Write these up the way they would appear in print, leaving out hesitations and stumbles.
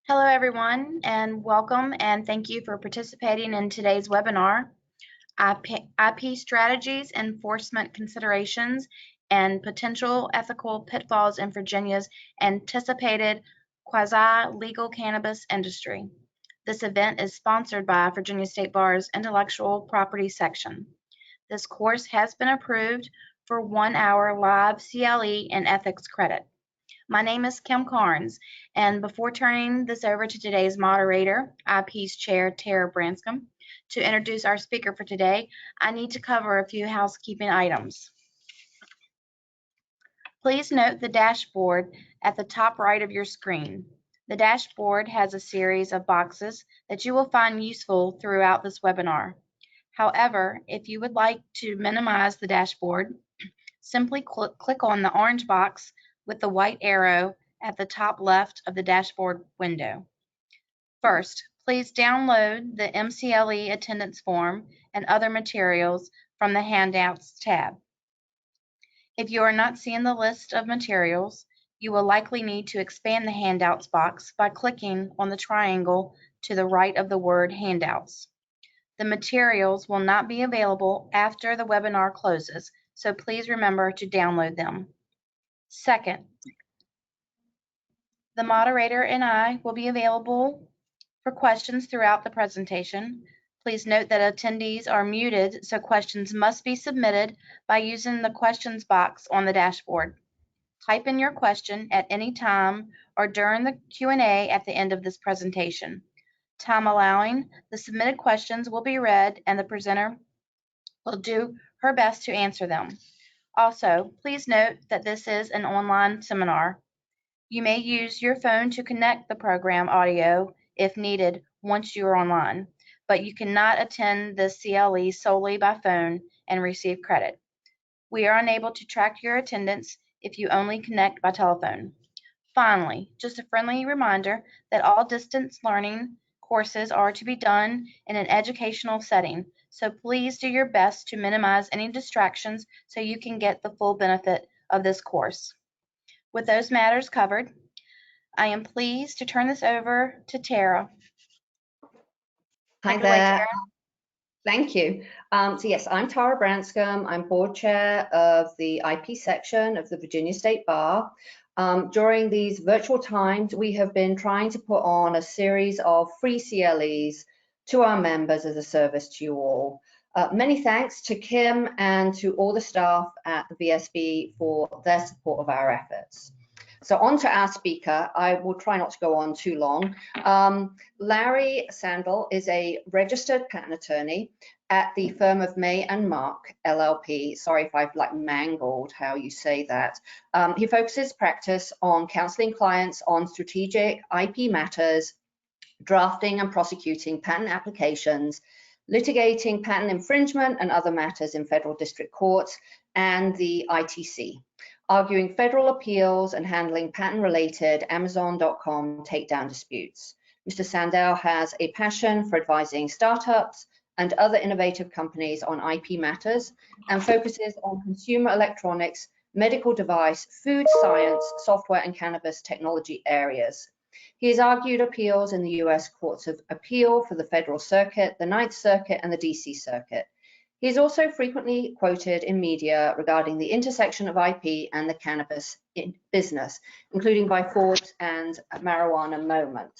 Hello, everyone, and welcome, and thank you for participating in today's webinar, IP Strategies, Enforcement Considerations, and Potential Ethical Pitfalls in Virginia's Anticipated Quasi-Legal Cannabis Industry. This event is sponsored by Virginia State Bar's Intellectual Property Section. This course has been approved for 1 hour live CLE and ethics credit. My name is Kim Carnes, and before turning this over to today's moderator, IP's Chair, Tara Branscombe, to introduce our speaker for today, I need to cover a few housekeeping items. Please note the dashboard at the top right of your screen. The dashboard has a series of boxes that you will find useful throughout this webinar. However, if you would like to minimize the dashboard, simply click on the orange box with the white arrow at the top left of the dashboard window. First, please download the MCLE attendance form and other materials from the Handouts tab. If you are not seeing the list of materials, you will likely need to expand the Handouts box by clicking on the triangle to the right of the word Handouts. The materials will not be available after the webinar closes, so please remember to download them. Second, the moderator and I will be available for questions throughout the presentation. Please note that attendees are muted, so questions must be submitted by using the questions box on the dashboard. Type in your question at any time or during the Q&A at the end of this presentation. Time allowing, the submitted questions will be read and the presenter will do her best to answer them. Also, please note that this is an online seminar. You may use your phone to connect the program audio if needed once you are online, but you cannot attend the CLE solely by phone and receive credit. We are unable to track your attendance if you only connect by telephone. Finally, just a friendly reminder that all distance learning courses are to be done in an educational setting, so please do your best to minimize any distractions so you can get the full benefit of this course. With those matters covered, I am pleased to turn this over to Tara. Hi there. Thank you. So yes, I'm Tara Branscombe. I'm board chair of the IP section of the Virginia State Bar. During these virtual times, we have been trying to put on a series of free CLEs to our members as a service to you all. Many thanks to Kim and to all the staff at the VSB for their support of our efforts. So on to our speaker. I will try not to go on too long. Larry Sandell is a registered patent attorney at the firm of May and Mark, LLP. Sorry if I've mangled how you say that. He focuses practice on counseling clients on strategic IP matters, drafting and prosecuting patent applications, litigating patent infringement and other matters in federal district courts and the ITC, arguing federal appeals and handling patent-related Amazon.com takedown disputes. Mr. Sandell has a passion for advising startups and other innovative companies on IP matters and focuses on consumer electronics, medical device, food science, software, and cannabis technology areas. He has argued appeals in the U.S. Courts of Appeal for the Federal Circuit, the Ninth Circuit, and the D.C. Circuit. He is also frequently quoted in media regarding the intersection of IP and the cannabis business, including by Forbes and Marijuana Moment.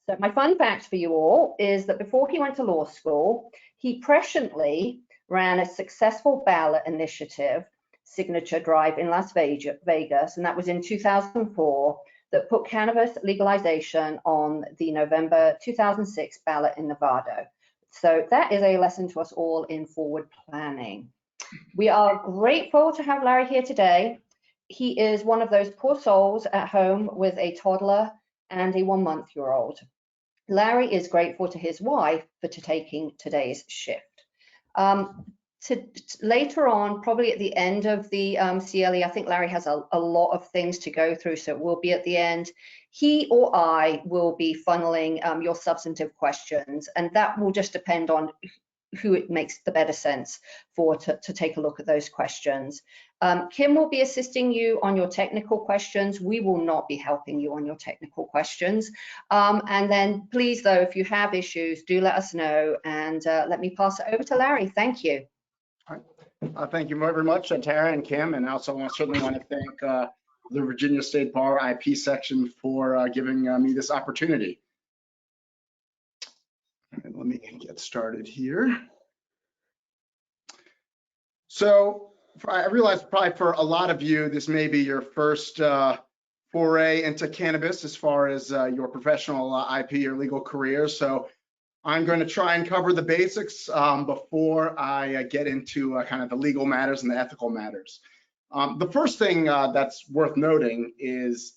So my fun fact for you all is that before he went to law school, he presciently ran a successful ballot initiative, Signature Drive in Las Vegas, and that was in 2004, that put cannabis legalization on the November 2006 ballot in Nevada. So that is a lesson to us all in forward planning. We are grateful to have Larry here today. He is one of those poor souls at home with a toddler and a 1-month-old. Larry is grateful to his wife for taking today's shift. Later on, probably at the end of the CLE, I think Larry has a lot of things to go through, so it will be at the end. He or I will be funneling your substantive questions, and that will just depend on who it makes the better sense for to take a look at those questions. Kim will be assisting you on your technical questions. We will not be helping you on your technical questions. And then please, though, if you have issues, do let us know. And let me pass it over to Larry. Thank you. All right. Thank you very much, Tara and Kim. And I also certainly want to thank the Virginia State Bar IP section for giving me this opportunity. And let me get started here. So I realize probably for a lot of you, this may be your first foray into cannabis as far as your professional IP or legal career. So I'm going to try and cover the basics before I get into kind of the legal matters and the ethical matters. The first thing that's worth noting is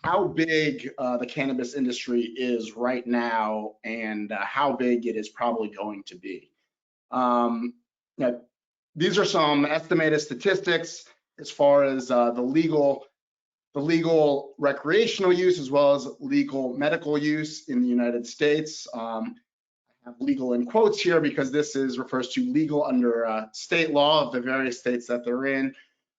how big the cannabis industry is right now and how big it is probably going to be. Now, these are some estimated statistics as far as the legal recreational use as well as legal medical use in the United States. I have legal in quotes here because this refers to legal under state law of the various states that they're in.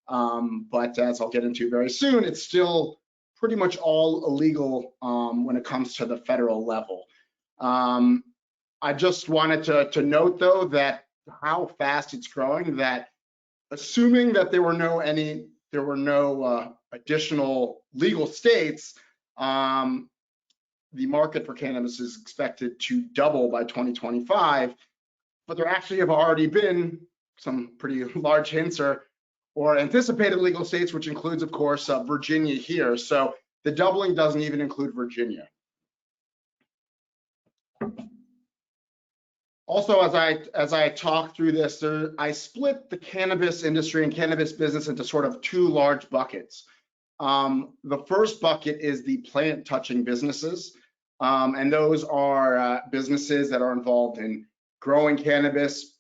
But as I'll get into very soon, it's still pretty much all illegal when it comes to the federal level. I just wanted to note, though, that how fast it's growing, that assuming that there were no additional legal states, the market for cannabis is expected to double by 2025, but there actually have already been some pretty large hints or anticipated legal states, which includes, of course, Virginia here. So the doubling doesn't even include Virginia. Also, as I talk through this, I split the cannabis industry and cannabis business into sort of two large buckets. The first bucket is the plant-touching businesses, and those are businesses that are involved in growing cannabis,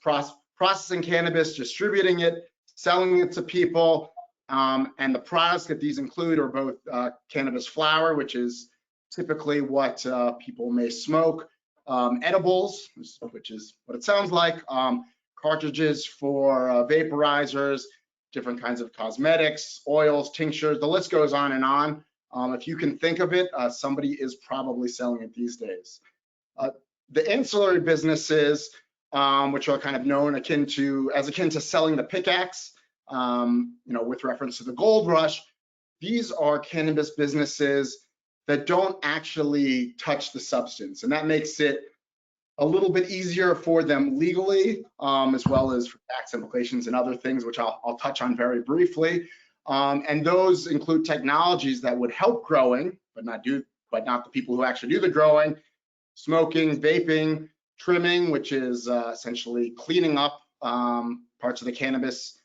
processing cannabis, distributing it, selling it to people, and the products that these include are both cannabis flower, which is typically what people may smoke, edibles, which is what it sounds like, cartridges for vaporizers, different kinds of cosmetics, oils, tinctures, the list goes on and on. If you can think of it, somebody is probably selling it these days. The ancillary businesses, which are kind of known akin to selling the pickaxe, with reference to the gold rush, these are cannabis businesses that don't actually touch the substance, and that makes it a little bit easier for them legally, as well as for tax implications and other things, which I'll touch on very briefly. And those include technologies that would help growing, but not the people who actually do the growing, smoking, vaping, trimming, which is essentially cleaning up parts of the cannabis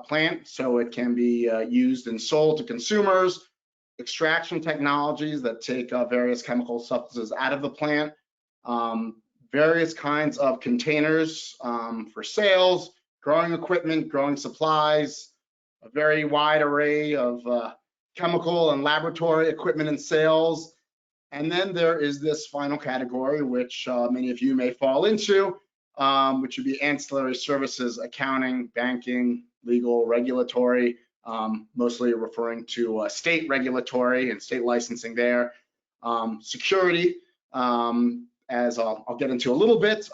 plant so it can be used and sold to consumers, extraction technologies that take various chemical substances out of the plant, various kinds of containers for sales, growing equipment, growing supplies, a very wide array of chemical and laboratory equipment and sales. And then there is this final category, which many of you may fall into, which would be ancillary services, accounting, banking, legal, regulatory, mostly referring to state regulatory and state licensing there, security, as I'll get into a little bit.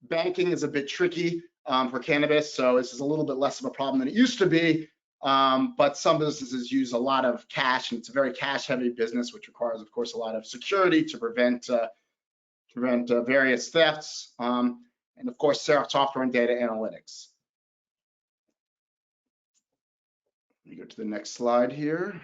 Banking is a bit tricky for cannabis, so this is a little bit less of a problem than it used to be, but some businesses use a lot of cash, and it's a very cash-heavy business, which requires, of course, a lot of security to prevent various thefts, and of course, software and data analytics. Let me go to the next slide here.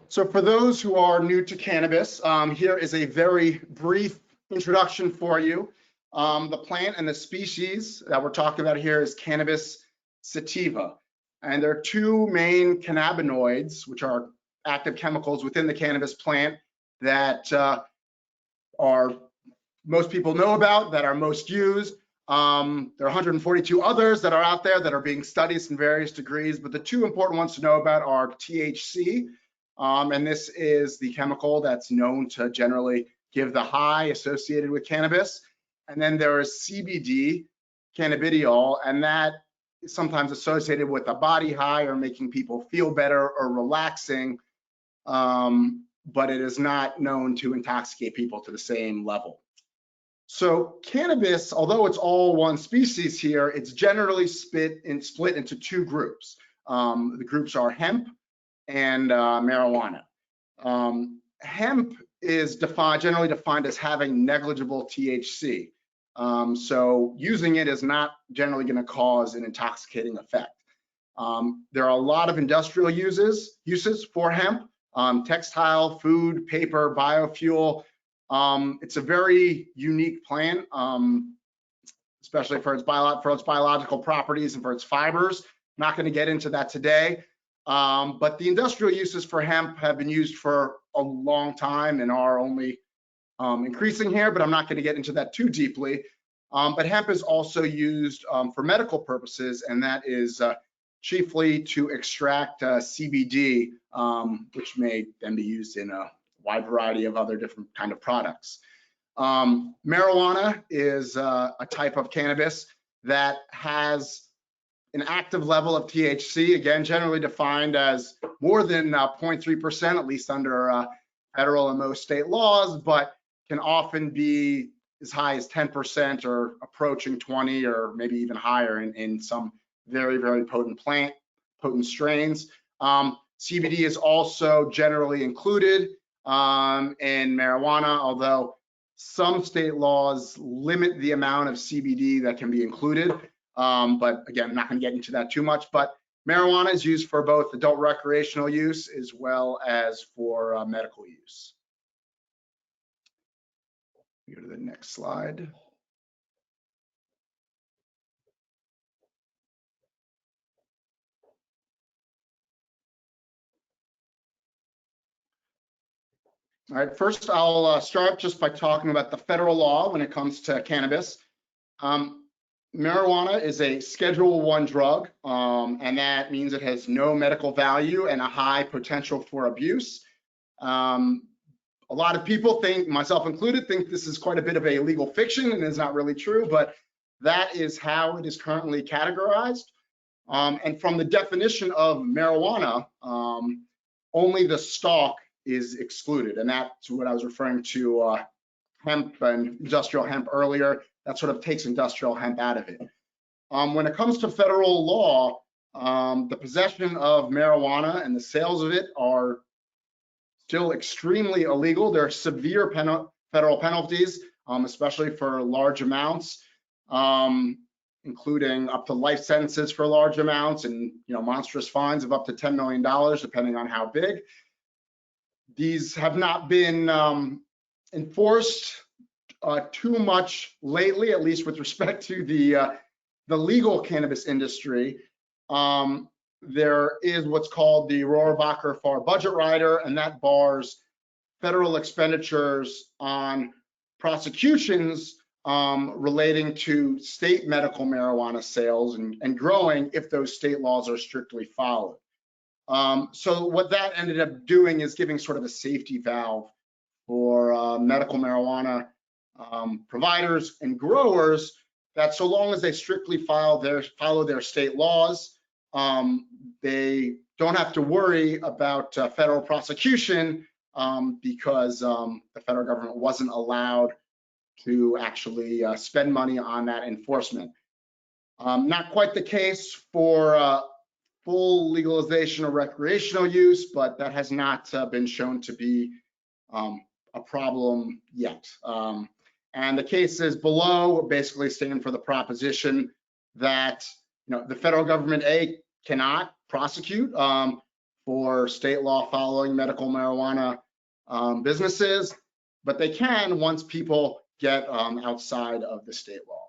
So for those who are new to cannabis, here is a very brief introduction for you. The plant and the species that we're talking about here is Cannabis sativa. And there are two main cannabinoids, which are active chemicals within the cannabis plant that most people know about, that are most used. There are 142 others that are out there that are being studied in various degrees, but the two important ones to know about are THC, and this is the chemical that's known to generally give the high associated with cannabis. And then there is CBD, cannabidiol, and that is sometimes associated with a body high or making people feel better or relaxing, but it is not known to intoxicate people to the same level. So cannabis, although it's all one species here, it's generally split into two groups. The groups are hemp and marijuana. Hemp is generally defined as having negligible THC. So using it is not generally going to cause an intoxicating effect. There are a lot of industrial uses for hemp, textile, food, paper, biofuel. It's a very unique plant, especially for its biological properties and for its fibers. Not going to get into that today, but the industrial uses for hemp have been used for a long time and are only increasing here, but I'm not going to get into that too deeply. But hemp is also used for medical purposes, and that is chiefly to extract CBD, which may then be used in a wide variety of other different kind of products. Marijuana is a type of cannabis that has an active level of THC, again, generally defined as more than 0.3%, at least under federal and most state laws, but can often be as high as 10% or approaching 20 or maybe even higher in some very, very potent strains. CBD is also generally included in marijuana, although some state laws limit the amount of CBD that can be included. But again, I'm not going to get into that too much, but marijuana is used for both adult recreational use as well as for medical use. Go to the next slide. All right, first I'll start just by talking about the federal law when it comes to cannabis. Marijuana is a Schedule I drug, and that means it has no medical value and a high potential for abuse. A lot of people think, myself included, think this is quite a bit of a legal fiction and is not really true, but that is how it is currently categorized. And from the definition of marijuana, only the stalk is excluded, and that's what I was referring to hemp and industrial hemp earlier. That sort of takes industrial hemp out of it. When it comes to federal law, the possession of marijuana and the sales of it are still extremely illegal. There are severe federal penalties, especially for large amounts, including up to life sentences for large amounts and monstrous fines of up to $10 million, depending on how big. These have not been enforced too much lately, at least with respect to the legal cannabis industry. There is what's called the Rohrabacher-Farr budget rider, and that bars federal expenditures on prosecutions relating to state medical marijuana sales and growing if those state laws are strictly followed. So what that ended up doing is giving sort of a safety valve for medical marijuana providers and growers, that so long as they strictly follow their state laws, they don't have to worry about federal prosecution because the federal government wasn't allowed to actually spend money on that enforcement. Not quite the case for full legalization of recreational use, but that has not been shown to be a problem yet. And the cases below basically stand for the proposition that the federal government cannot prosecute for state law following medical marijuana businesses, but they can once people get outside of the state law.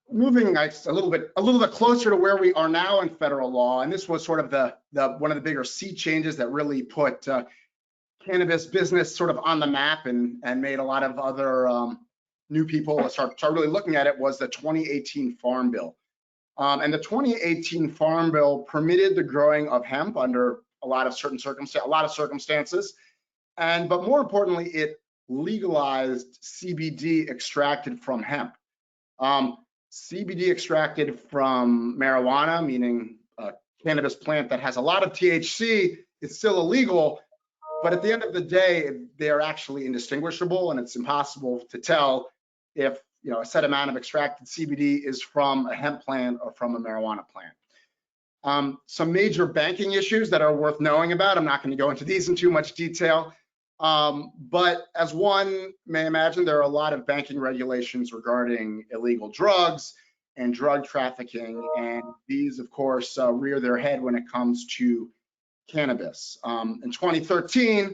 Moving a little bit closer to where we are now in federal law, and this was sort of one of the bigger sea changes that really put cannabis business sort of on the map and made a lot of other new people start really looking at it was the 2018 Farm Bill. And the 2018 Farm Bill permitted the growing of hemp under a lot of circumstances, but more importantly, it legalized CBD extracted from hemp. CBD extracted from marijuana, meaning a cannabis plant that has a lot of THC, is still illegal. But at the end of the day, they are actually indistinguishable, and it's impossible to tell if a set amount of extracted CBD is from a hemp plant or from a marijuana plant. Some major banking issues that are worth knowing about. I'm not going to go into these in too much detail, but as one may imagine, there are a lot of banking regulations regarding illegal drugs and drug trafficking, and these, of course, rear their head when it comes to cannabis. In 2013,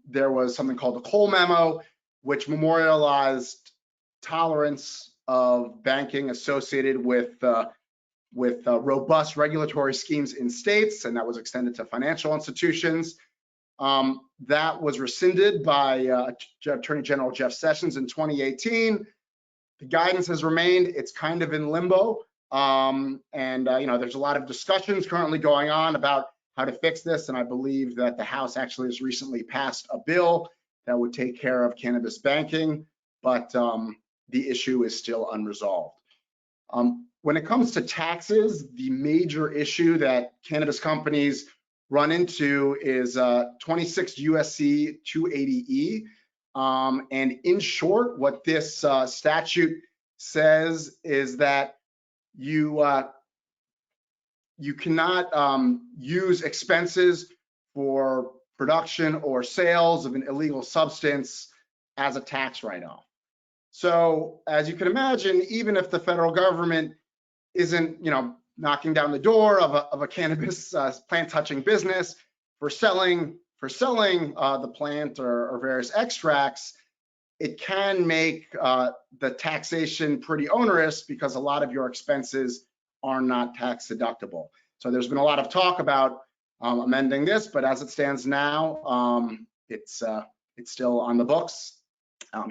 there was something called the Cole Memo, which memorialized tolerance of banking associated with robust regulatory schemes in states, and that was extended to financial institutions. That was rescinded by Attorney General Jeff Sessions in 2018. The guidance has remained. It's kind of in limbo, there's a lot of discussions currently going on about how to fix this, and I believe that the House actually has recently passed a bill that would take care of cannabis banking, but the issue is still unresolved. When it comes to taxes, the major issue that cannabis companies run into is 26 USC 280E. And in short, what this statute says is that you cannot use expenses for production or sales of an illegal substance as a tax write-off. So as you can imagine, even if the federal government isn't, knocking down the door of a cannabis plant touching business for selling the plant or various extracts, it can make the taxation pretty onerous because a lot of your expenses are not tax deductible. So there's been a lot of talk about amending this, but as it stands now, it's still on the books,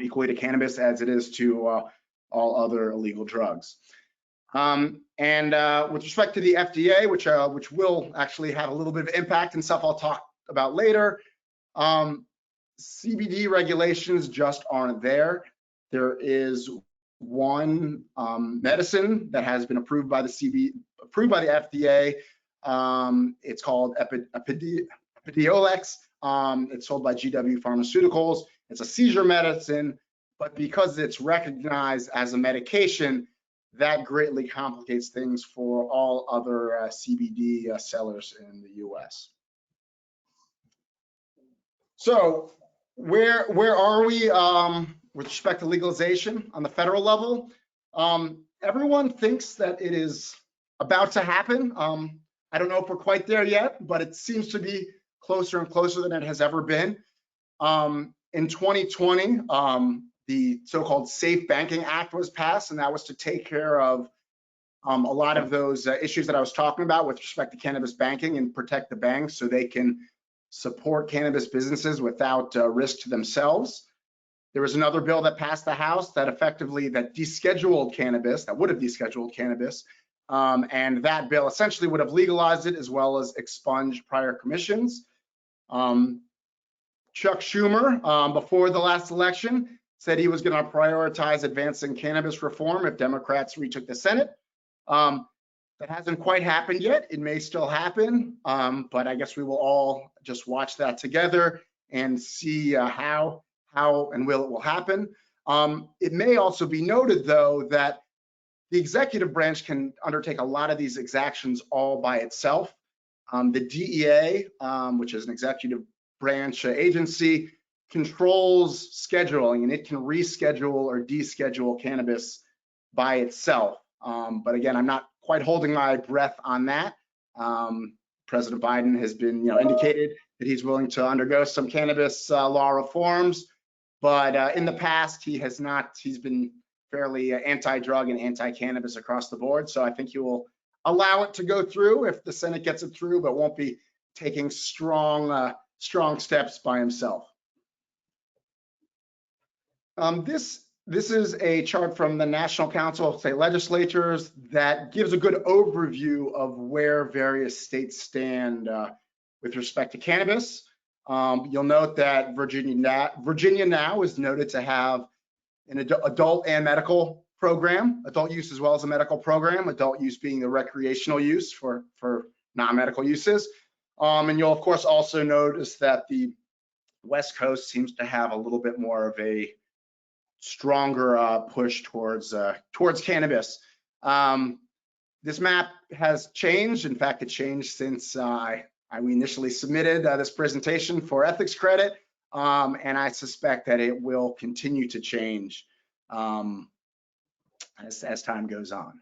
equally to cannabis as it is to all other illegal drugs. With respect to the FDA, which will actually have a little bit of impact and stuff I'll talk about later, CBD regulations just aren't there. There is one medicine that has been approved by the FDA. It's called Epidiolex. It's sold by GW Pharmaceuticals. It's a seizure medicine, but because it's recognized as a medication, that greatly complicates things for all other CBD sellers in the US. So where are we with respect to legalization on the federal level? Everyone thinks that it is about to happen. I don't know if we're quite there yet, but it seems to be closer and closer than it has ever been. In 2020, the so-called Safe Banking Act was passed, and that was to take care of a lot of those issues that I was talking about with respect to cannabis banking and protect the banks so they can support cannabis businesses without risk to themselves. There was another bill that passed the House that descheduled cannabis, that would have descheduled cannabis, and that bill essentially would have legalized it as well as expunged prior commissions. Chuck Schumer, before the last election, said he was going to prioritize advancing cannabis reform if Democrats retook the Senate. That hasn't quite happened yet. It may still happen, but I guess we will all just watch that together and see how and will happen. It may also be noted, though, that the executive branch can undertake a lot of these exactions all by itself. The DEA, which is an executive branch agency, controls scheduling, and it can reschedule or deschedule cannabis by itself. But again, I'm not quite holding my breath on that. President Biden has been, indicated that he's willing to undergo some cannabis law reforms, but in the past he has not. He's been fairly anti-drug and anti-cannabis across the board. So I think he will allow it to go through if the Senate gets it through, but won't be taking strong steps by himself. This is a chart from the National Council of State Legislatures that gives a good overview of where various states stand with respect to cannabis. You'll note that Virginia now is noted to have an adult and medical program, adult use as well as a medical program, adult use being the recreational use for non-medical uses. And you'll of course also notice that the West Coast seems to have a little bit more of a stronger push towards cannabis. This map has changed. In fact, it changed since we initially submitted this presentation for ethics credit, and I suspect that it will continue to change as time goes on.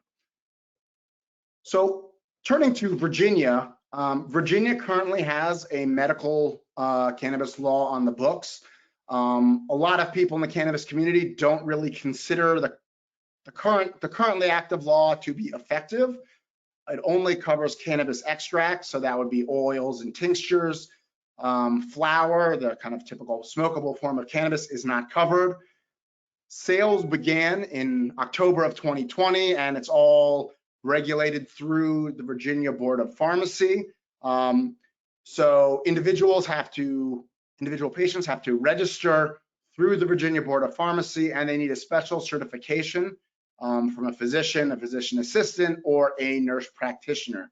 So turning to Virginia, Virginia currently has a medical cannabis law on the books. A lot of people in the cannabis community don't really consider the currently active law to be effective. It only covers cannabis extracts, so that would be oils and tinctures. Flower, the kind of typical smokable form of cannabis, is not covered. Sales began in October of 2020, and it's all regulated through the Virginia Board of Pharmacy. So individual patients have to register through the Virginia Board of Pharmacy, and they need a special certification from a physician assistant, or a nurse practitioner.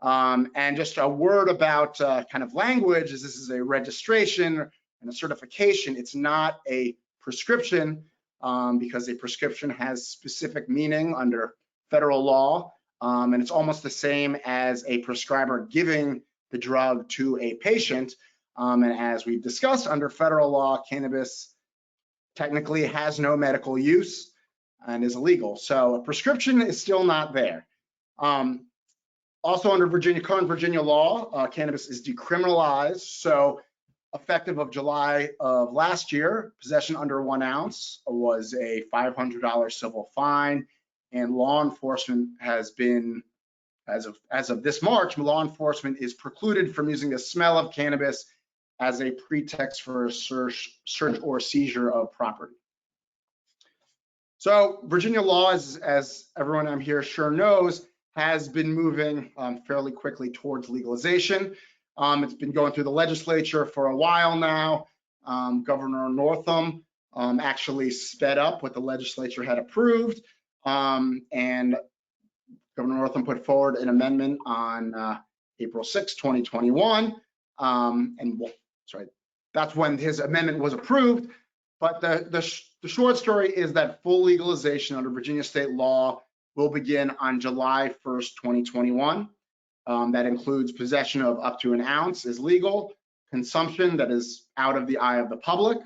And just a word about kind of language is this is a registration and a certification. It's not a prescription because a prescription has specific meaning under federal law. And it's almost the same as a prescriber giving the drug to a patient. And as we've discussed, under federal law, cannabis technically has no medical use and is illegal. So a prescription is still not there. Also under current Virginia law, cannabis is decriminalized. So effective of July of last year, possession under 1 ounce was a $500 civil fine, and law enforcement has been, as of this March, law enforcement is precluded from using the smell of cannabis as a pretext for a search or seizure of property. So Virginia law, as everyone I'm here sure knows, has been moving fairly quickly towards legalization. It's been going through the legislature for a while now. Governor Northam actually sped up what the legislature had approved, and Governor Northam put forward an amendment on April 6, 2021. That's when his amendment was approved. But the short story is that full legalization under Virginia state law will begin on July 1st, 2021. That includes possession of up to 1 ounce is legal, consumption that is out of the eye of the public,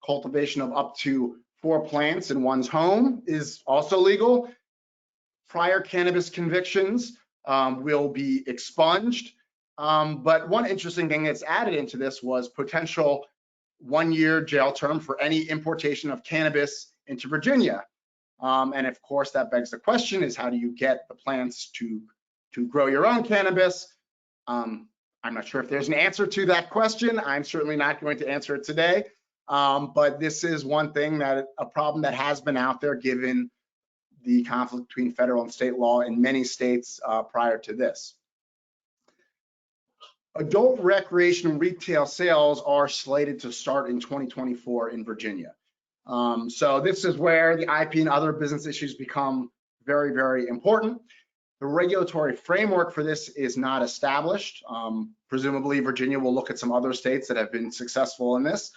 cultivation of up to 4 plants in one's home is also legal. Prior cannabis convictions will be expunged. But one interesting thing that's added into this was potential 1-year jail term for any importation of cannabis into Virginia. And of course, that begs the question is, how do you get the plants to grow your own cannabis? I'm not sure if there's an answer to that question. I'm certainly not going to answer it today. But this is one thing a problem that has been out there given the conflict between federal and state law in many states prior to this. Adult recreation retail sales are slated to start in 2024 in Virginia. So this is where the IP and other business issues become very, very important. The regulatory framework for this is not established. Presumably Virginia will look at some other states that have been successful in this.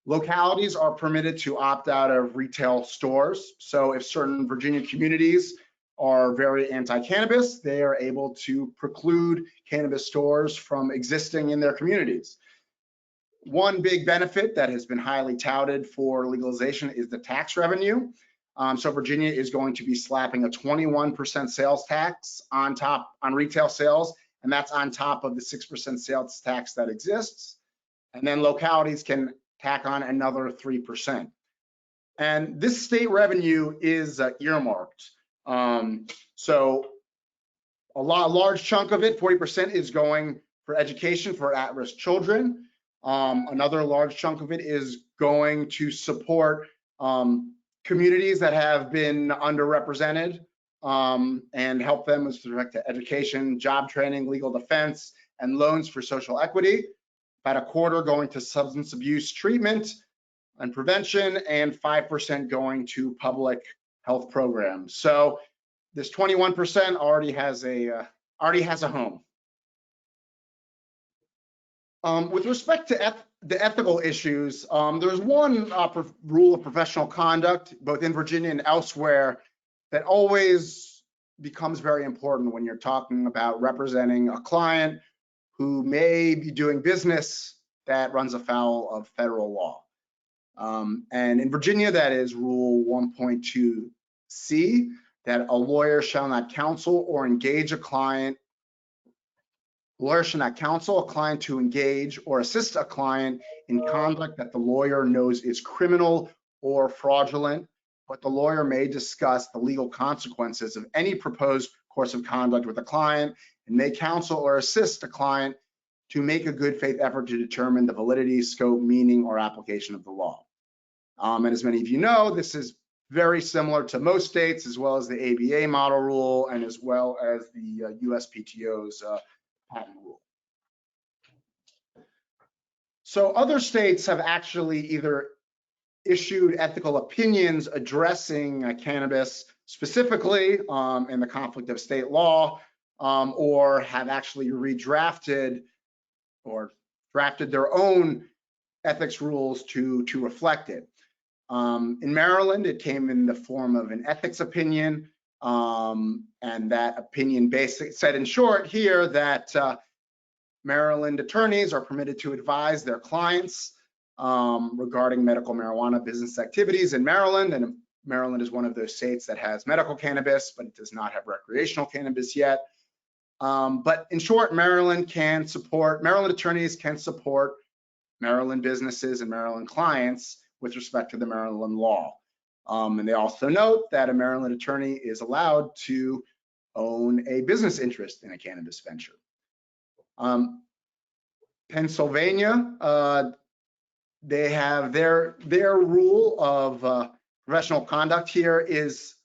Localities are permitted to opt out of retail stores. So if certain Virginia communities are very anti-cannabis, they are able to preclude cannabis stores from existing in their communities. One big benefit that has been highly touted for legalization is the tax revenue. So Virginia is going to be slapping a 21% sales tax on retail sales, and that's on top of the 6% sales tax that exists. And then localities can tack on another 3%. And this state revenue is earmarked. So a large chunk of it, 40%, is going for education for at-risk children. Another large chunk of it is going to support communities that have been underrepresented, and help them with respect to education, job training, legal defense, and loans for social equity. About a quarter going to substance abuse treatment and prevention, and 5% going to public health programs. So this 21% already has a home. With respect to the ethical issues, there's one rule of professional conduct, both in Virginia and elsewhere, that always becomes very important when you're talking about representing a client who may be doing business that runs afoul of federal law. And in Virginia, that is Rule 1.2C, that a lawyer shall not counsel or engage a client. Lawyer shall not counsel a client to engage or assist a client in conduct that the lawyer knows is criminal or fraudulent, but the lawyer may discuss the legal consequences of any proposed course of conduct with the client and may counsel or assist the client to make a good faith effort to determine the validity, scope, meaning, or application of the law. And as many of you know, this is very similar to most states, as well as the ABA model rule and as well as the USPTO's patent rule. So other states have actually either issued ethical opinions addressing cannabis specifically in the conflict of state law, or have actually redrafted or drafted their own ethics rules to reflect it. In Maryland, it came in the form of an ethics opinion, and that opinion basically said in short here that Maryland attorneys are permitted to advise their clients regarding medical marijuana business activities in Maryland, and Maryland is one of those states that has medical cannabis, but it does not have recreational cannabis yet. But in short, Maryland attorneys can support Maryland businesses and Maryland clients with respect to the Maryland law. And they also note that a Maryland attorney is allowed to own a business interest in a cannabis venture. Pennsylvania, they have their rule of professional conduct here is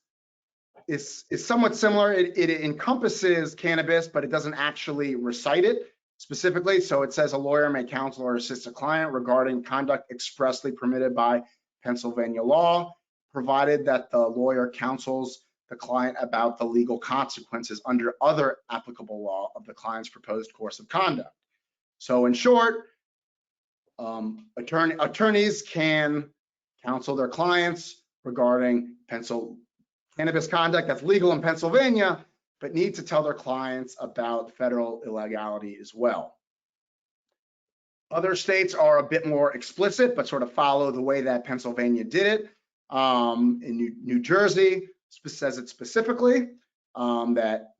somewhat similar. It encompasses cannabis, but it doesn't actually recite it specifically. So it says a lawyer may counsel or assist a client regarding conduct expressly permitted by Pennsylvania law, provided that the lawyer counsels the client about the legal consequences under other applicable law of the client's proposed course of conduct. So in short, attorneys can counsel their clients regarding cannabis conduct that's legal in Pennsylvania, but need to tell their clients about federal illegality as well. Other states are a bit more explicit, but sort of follow the way that Pennsylvania did it. In New Jersey, says it specifically that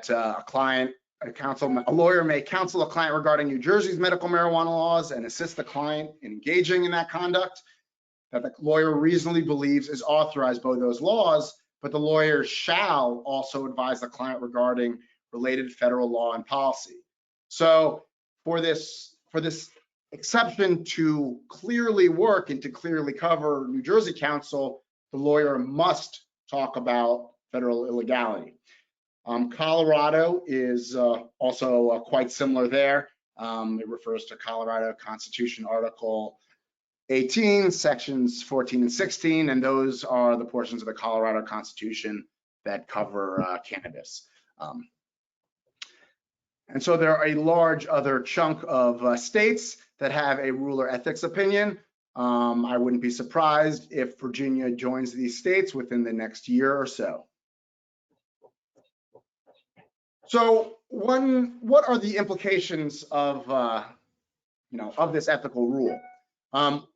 a lawyer may counsel a client regarding New Jersey's medical marijuana laws and assist the client in engaging in that conduct that the lawyer reasonably believes is authorized by those laws, but the lawyer shall also advise the client regarding related federal law and policy. So for this exception to clearly work and to clearly cover New Jersey counsel, the lawyer must talk about federal illegality. Colorado is also quite similar there. It refers to Colorado Constitution Article 18, sections 14 and 16, and those are the portions of the Colorado Constitution that cover cannabis. And so there are a large other chunk of states that have a rule or ethics opinion. I wouldn't be surprised if Virginia joins these states within the next year or so. So what are the implications of this ethical rule?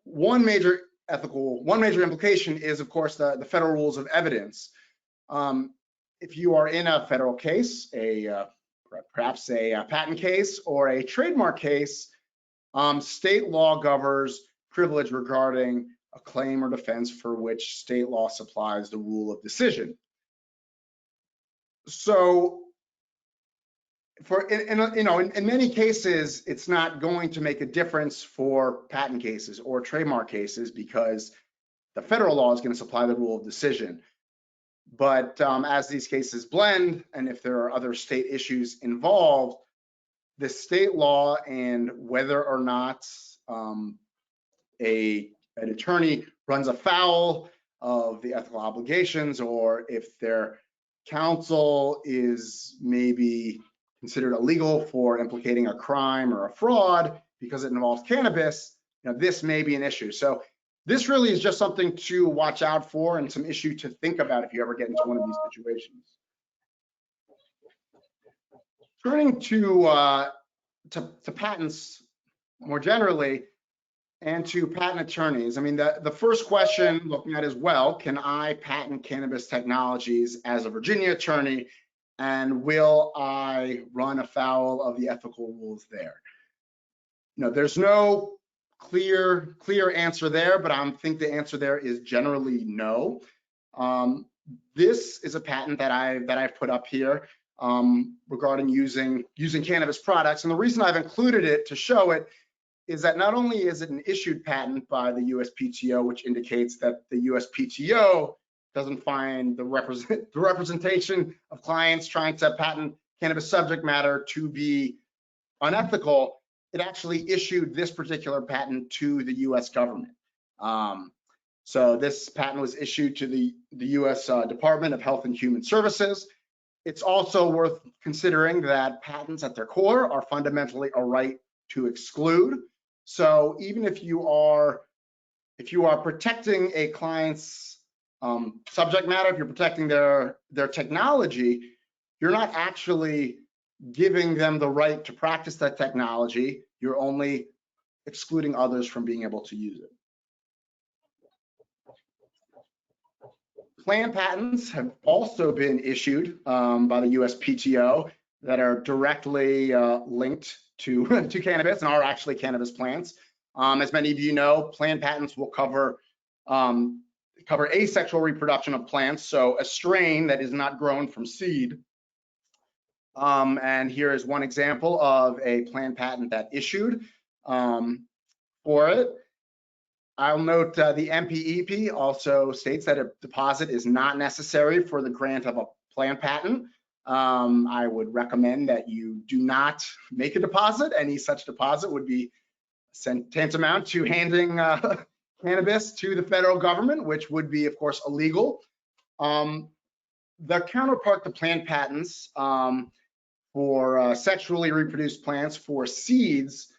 One major implication is, of course, the federal rules of evidence. If you are in a federal case, perhaps a patent case or a trademark case, state law governs privilege regarding a claim or defense for which state law supplies the rule of decision. So, in many cases, it's not going to make a difference for patent cases or trademark cases because the federal law is going to supply the rule of decision. But as these cases blend, and if there are other state issues involved, the state law and whether or not an attorney runs afoul of the ethical obligations, or if their counsel is maybe considered illegal for implicating a crime or a fraud because it involves cannabis, this may be an issue. So this really is just something to watch out for and some issue to think about if you ever get into one of these situations. Turning to patents more generally and to patent attorneys. I mean, the first question looking at is, well, can I patent cannabis technologies as a Virginia attorney, and will I run afoul of the ethical rules there? There's no clear answer there, but I think the answer there is generally no. This is a patent that I've put up here regarding using cannabis products, and the reason I've included it to show it is that not only is it an issued patent by the USPTO, which indicates that the USPTO doesn't find the representation of clients trying to patent cannabis subject matter to be unethical, it actually issued this particular patent to the US government. So this patent was issued to the US Department of Health and Human Services. It's also worth considering that patents at their core are fundamentally a right to exclude. So even if you are protecting a client's subject matter, if you're protecting their technology, you're not actually giving them the right to practice that technology. You're only excluding others from being able to use it. Plant patents have also been issued by the USPTO that are directly linked to cannabis and are actually cannabis plants. As many of you know, plant patents will cover asexual reproduction of plants, so a strain that is not grown from seed. And here is one example of a plant patent that issued for it. I'll note the MPEP also states that a deposit is not necessary for the grant of a plant patent. I would recommend that you do not make a deposit. Any such deposit would be tantamount to handing cannabis to the federal government, which would be, of course, illegal. The counterpart to plant patents for sexually reproduced plants for seeds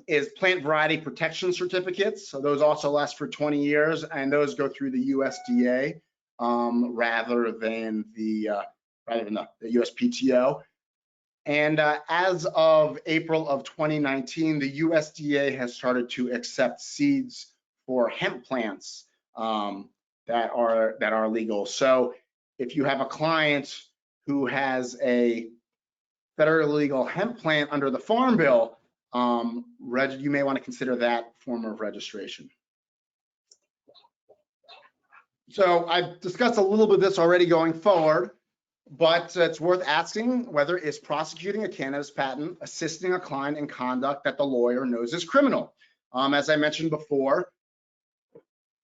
is plant variety protection certificates. So those also last for 20 years, and those go through the USDA rather than the USPTO. And as of April of 2019, the USDA has started to accept seeds for hemp plants that are legal. So if you have a client who has a federally legal hemp plant under the Farm Bill, you may want to consider that form of registration. So I've discussed a little bit of this already going forward, but it's worth asking whether is prosecuting a cannabis patent assisting a client in conduct that the lawyer knows is criminal. As I mentioned before,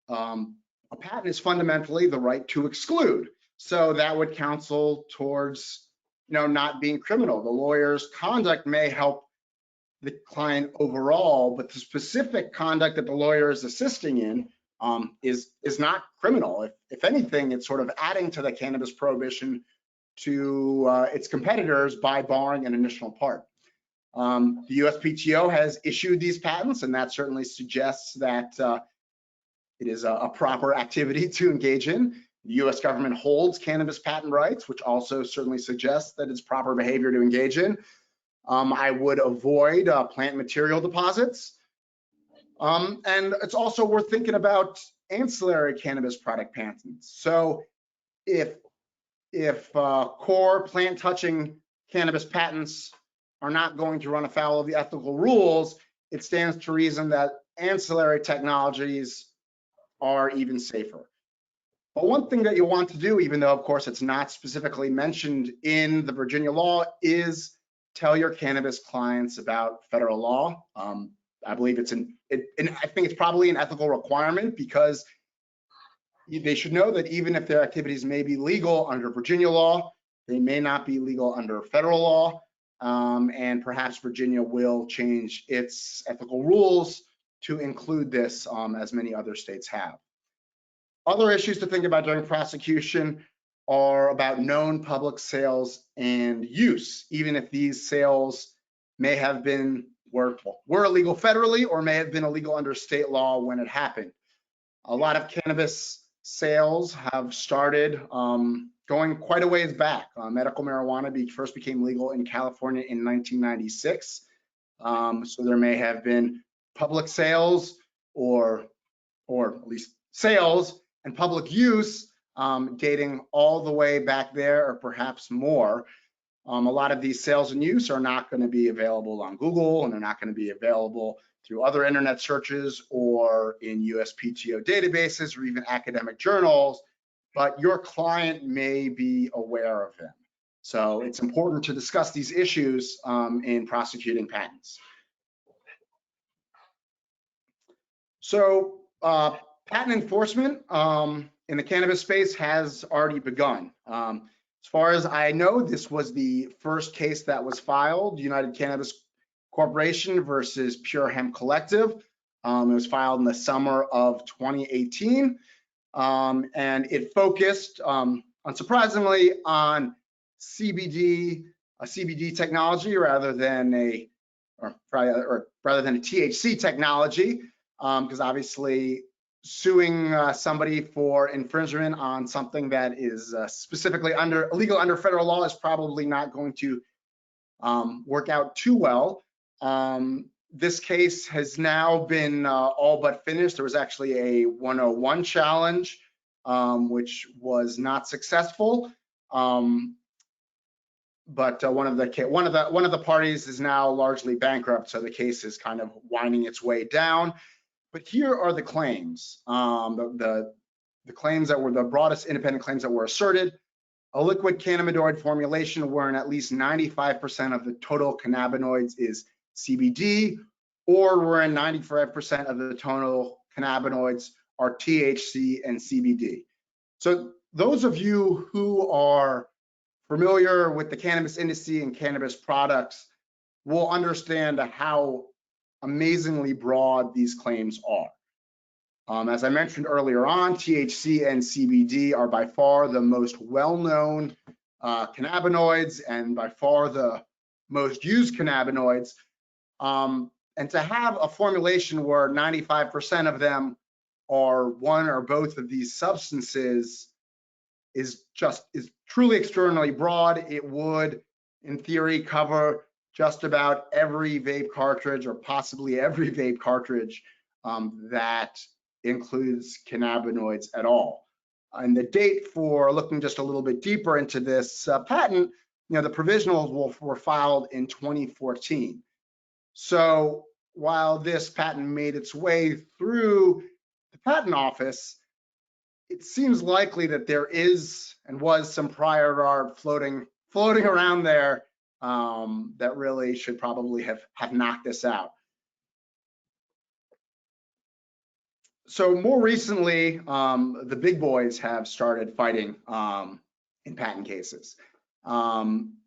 a patent is fundamentally the right to exclude. So that would counsel towards, not being criminal. The lawyer's conduct may help the client overall, but the specific conduct that the lawyer is assisting in is not criminal. If anything, it's sort of adding to the cannabis prohibition to its competitors by barring an initial part. The USPTO has issued these patents, and that certainly suggests that it is a proper activity to engage in. The US government holds cannabis patent rights, which also certainly suggests that it's proper behavior to engage in. I would avoid plant material deposits. And it's also worth thinking about ancillary cannabis product patents. So if core plant touching cannabis patents are not going to run afoul of the ethical rules, it stands to reason that ancillary technologies are even safer. But one thing that you want to do, even though of course it's not specifically mentioned in the Virginia law, is tell your cannabis clients about federal law. I believe I think it's probably an ethical requirement, because they should know that even if their activities may be legal under Virginia law, they may not be legal under federal law, and perhaps Virginia will change its ethical rules to include this, as many other states have. Other issues to think about during prosecution are about known public sales and use, even if these sales may have been were illegal federally or may have been illegal under state law when it happened. A lot of cannabis sales have started going quite a ways back. Medical marijuana first became legal in California in 1996. So there may have been public sales or at least sales and public use dating all the way back there or perhaps more. A lot of these sales and use are not going to be available on Google, and they're not going to be available through other internet searches or in USPTO databases or even academic journals, but your client may be aware of them. So it's important to discuss these issues in prosecuting patents. So patent enforcement in the cannabis space has already begun. As far as I know, this was the first case that was filed, United Cannabis Corporation versus Pure Hemp Collective. It was filed in the summer of 2018, and it focused, unsurprisingly, on CBD, a CBD technology rather than a THC technology, because obviously suing somebody for infringement on something that is specifically illegal under federal law is probably not going to work out too well. This case has now been all but finished. There was actually a 101 challenge, which was not successful. But one of the parties is now largely bankrupt, so the case is kind of winding its way down. But here are the claims, the claims that were the broadest independent claims that were asserted. A liquid cannabinoid formulation wherein at least 95% of the total cannabinoids is CBD, or wherein 95% of the total cannabinoids are THC and CBD. So those of you who are familiar with the cannabis industry and cannabis products will understand how amazingly broad these claims are. As I mentioned earlier on, THC and CBD are by far the most well-known cannabinoids and by far the most used cannabinoids. And to have a formulation where 95% of them are one or both of these substances is truly extraordinarily broad. It would, in theory, cover just about every vape cartridge or possibly every vape cartridge that includes cannabinoids at all. And the date for looking just a little bit deeper into this patent, the provisionals were filed in 2014. So while this patent made its way through the patent office, it seems likely that there is and was some prior art floating around there that really should probably have knocked this out. So more recently, the big boys have started fighting in patent cases.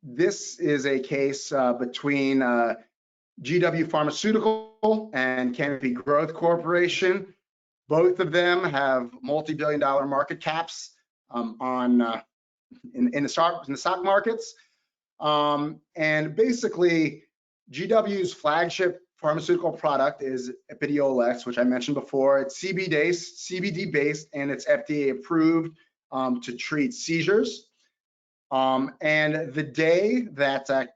This is a case between GW Pharmaceutical and Canopy Growth Corporation. Both of them have multi-billion-dollar market caps in the stock markets. And basically, GW's flagship pharmaceutical product is Epidiolex, which I mentioned before. It's CBD-based, and it's FDA approved to treat seizures. And the day that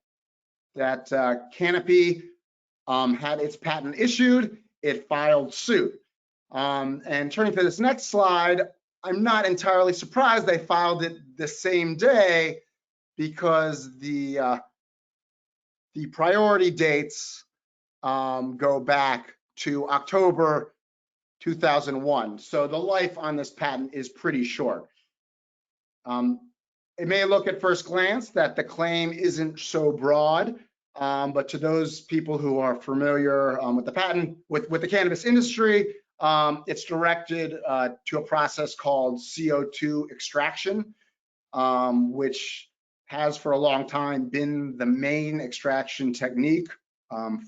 Canopy had its patent issued, it filed suit. And turning to this next slide, I'm not entirely surprised they filed it the same day, because the priority dates go back to October 2001. So the life on this patent is pretty short. It may look at first glance that the claim isn't so broad, but to those people who are familiar with the patent, with the cannabis industry, It's directed to a process called CO2 extraction, which has for a long time been the main extraction technique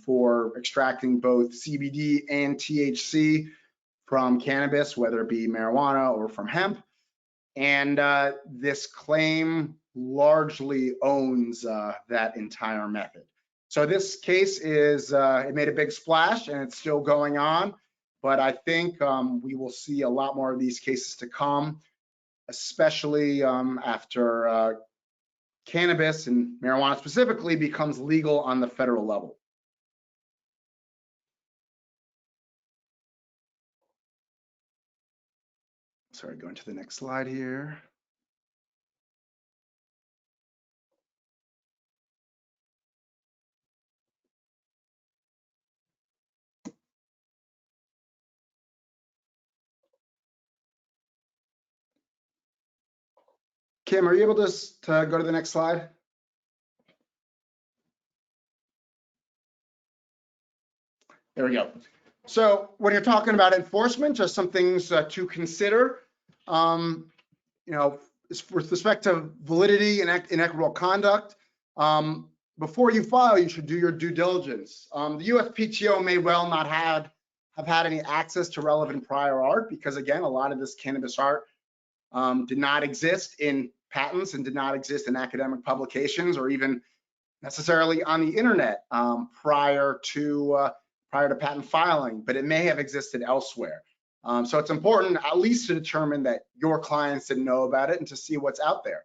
for extracting both CBD and THC from cannabis, whether it be marijuana or from hemp. And this claim largely owns that entire method. So this case is, it made a big splash and it's still going on, but I think we will see a lot more of these cases to come, especially after cannabis and marijuana specifically becomes legal on the federal level. Sorry, going to the next slide here. Kim, are you able to go to the next slide? There we go. So when you're talking about enforcement, just some things to consider. You know, with respect to validity and inequitable conduct, before you file, you should do your due diligence. The USPTO may well not have had any access to relevant prior art because, again, a lot of this cannabis art did not exist in patents and did not exist in academic publications or even necessarily on the internet prior to patent filing, but it may have existed elsewhere. So it's important at least to determine that your clients didn't know about it and to see what's out there.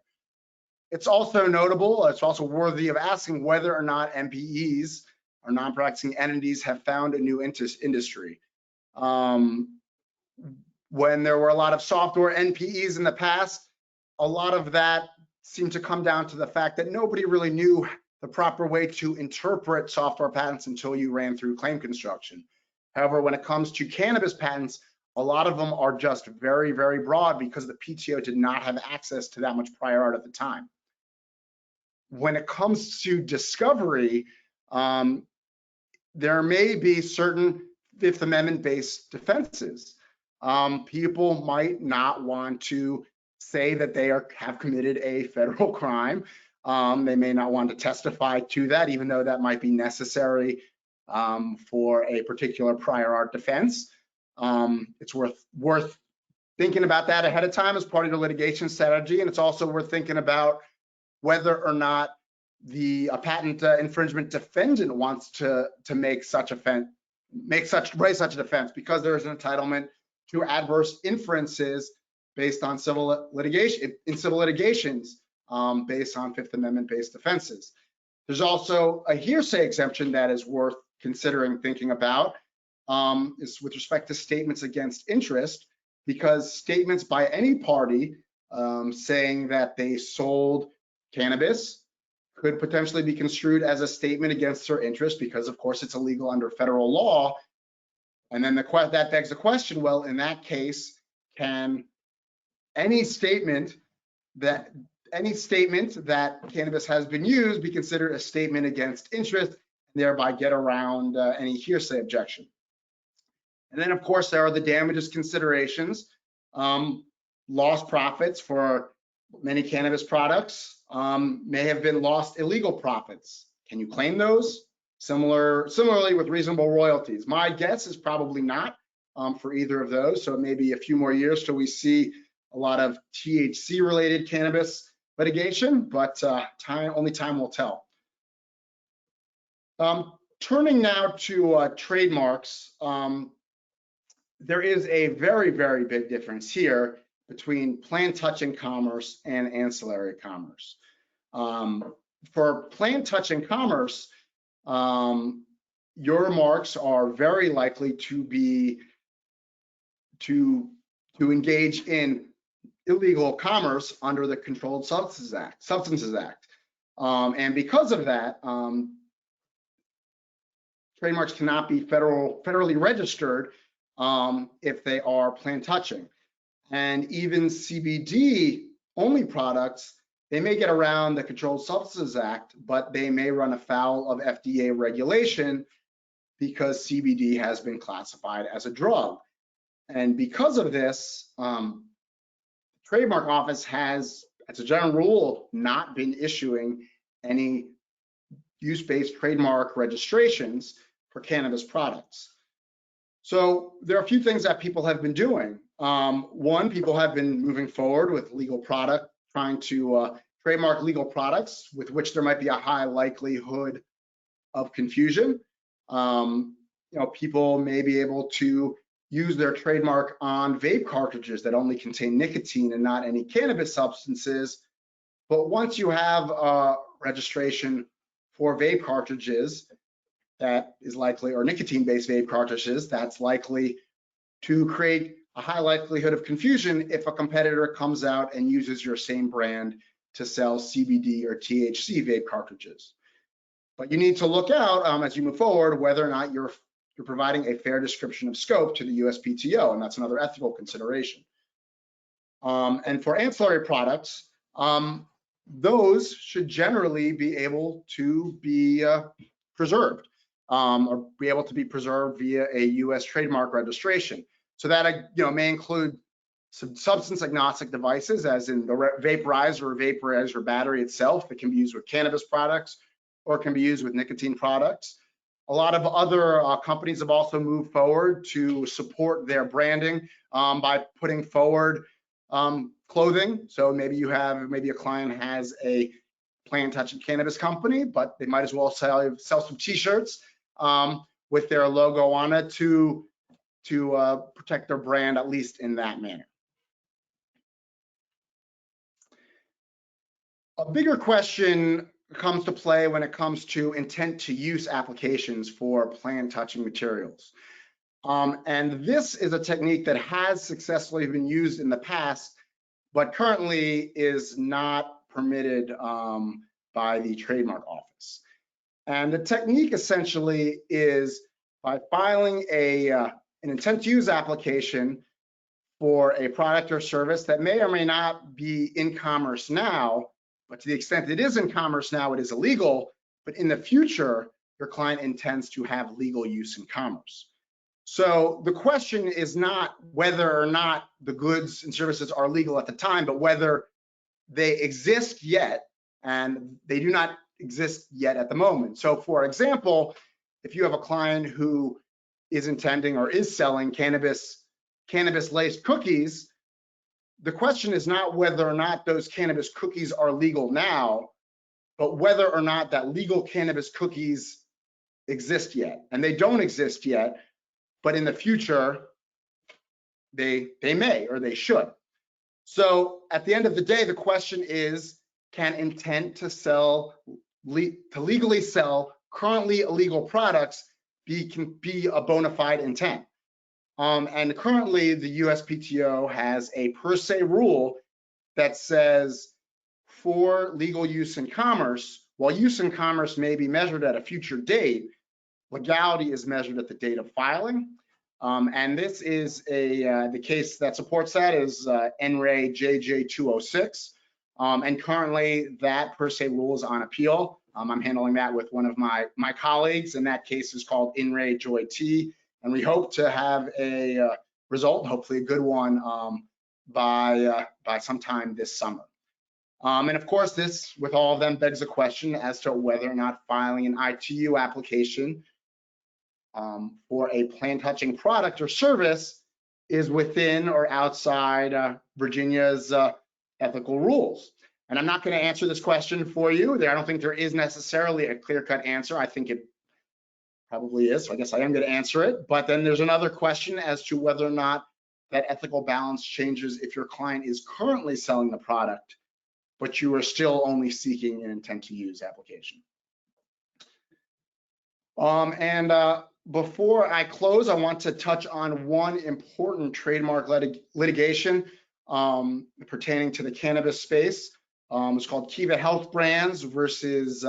It's also notable, it's also worthy of asking whether or not NPEs or non-practicing entities have found a new industry. When there were a lot of software NPEs in the past, a lot of that seemed to come down to the fact that nobody really knew the proper way to interpret software patents until you ran through claim construction. However, when it comes to cannabis patents, a lot of them are just very, very broad because the PTO did not have access to that much prior art at the time. When it comes to discovery, there may be certain Fifth Amendment-based defenses. People might not want to say that they have committed a federal crime. They may not want to testify to that, even though that might be necessary for a particular prior art defense. It's worth thinking about that ahead of time as part of the litigation strategy, and it's also worth thinking about whether or not a patent infringement defendant wants to raise such a defense, because there is an entitlement to adverse inferences based on civil litigations based on Fifth Amendment-based defenses. There's also a hearsay exemption that is worth considering thinking about, is with respect to statements against interest, because statements by any party saying that they sold cannabis could potentially be construed as a statement against their interest, because of course it's illegal under federal law. And then that begs the question, well, in that case, can any statement that cannabis has been used be considered a statement against interest, and thereby get around any hearsay objection? And then, of course, there are the damages considerations. Lost profits for many cannabis products may have been lost illegal profits. Can you claim those? Similarly with reasonable royalties. My guess is probably not for either of those. So it may be a few more years till we see a lot of THC-related cannabis litigation, but only time will tell. Turning now to trademarks, there is a very, very big difference here between plant-touching commerce and ancillary commerce. For plant-touching commerce, your marks are very likely to engage in illegal commerce under the Controlled Substances Act. And because of that, trademarks cannot be federally registered if they are plant touching. And even CBD only products, they may get around the Controlled Substances Act, but they may run afoul of FDA regulation because CBD has been classified as a drug. And because of this, Trademark Office has, as a general rule, not been issuing any use-based trademark registrations for cannabis products. So there are a few things that people have been doing. One, people have been moving forward with legal product, trying to trademark legal products with which there might be a high likelihood of confusion. People may be able to use their trademark on vape cartridges that only contain nicotine and not any cannabis substances. But once you have a registration for vape cartridges, that is likely, or nicotine-based vape cartridges, that's likely to create a high likelihood of confusion if a competitor comes out and uses your same brand to sell CBD or THC vape cartridges. But you need to look out as you move forward whether or not you're providing a fair description of scope to the USPTO, and that's another ethical consideration. And for ancillary products, those should generally be able to be preserved or be able to be preserved via a US trademark registration. So that may include some substance agnostic devices, as in the vaporizer or vaporizer battery itself that can be used with cannabis products or can be used with nicotine products. A lot of other companies have also moved forward to support their branding by putting forward clothing. So maybe a client has a plant touching cannabis company, but they might as well sell some t-shirts with their logo on it to protect their brand, at least in that manner. A bigger question comes to play when it comes to intent to use applications for plant touching materials. And this is a technique that has successfully been used in the past, but currently is not permitted by the Trademark Office. And the technique essentially is by filing an intent to use application for a product or service that may or may not be in commerce now, but to the extent it is in commerce now, it is illegal, but in the future, your client intends to have legal use in commerce. So the question is not whether or not the goods and services are legal at the time, but whether they exist yet, and they do not exist yet at the moment. So for example, if you have a client who is intending or is selling cannabis-laced cookies, the question is not whether or not those cannabis cookies are legal now, but whether or not that legal cannabis cookies exist yet. And they don't exist yet, but in the future, they may or they should. So at the end of the day, the question is, can intent to legally sell currently illegal products be a bona fide intent? And currently, the USPTO has a per se rule that says for legal use in commerce, while use in commerce may be measured at a future date, legality is measured at the date of filing. And this is the case that supports that is NRA JJ 206. And currently, that per se rule is on appeal. I'm handling that with one of my colleagues, and that case is called NRA Joy T. And we hope to have a result, hopefully a good one, by sometime this summer. And of course, this, with all of them, begs a question as to whether or not filing an ITU application for a plant touching product or service is within or outside Virginia's ethical rules. And I'm not going to answer this question for you. I don't think there is necessarily a clear-cut answer. I think it probably is, so I guess I am going to answer it. But then there's another question as to whether or not that ethical balance changes if your client is currently selling the product, but you are still only seeking an intent to use application. Before I close, I want to touch on one important trademark litigation pertaining to the cannabis space. It's called Kiva Health Brands versus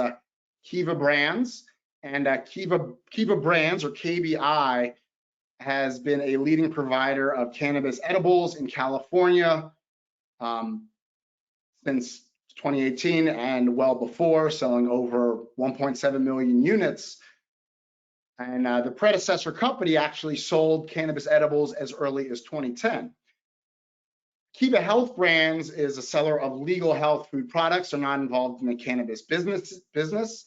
Kiva Brands. And Kiva Brands, or KBI, has been a leading provider of cannabis edibles in California since 2018 and well before, selling over 1.7 million units. And the predecessor company actually sold cannabis edibles as early as 2010. Kiva Health Brands is a seller of legal health food products. They're not involved in the cannabis business.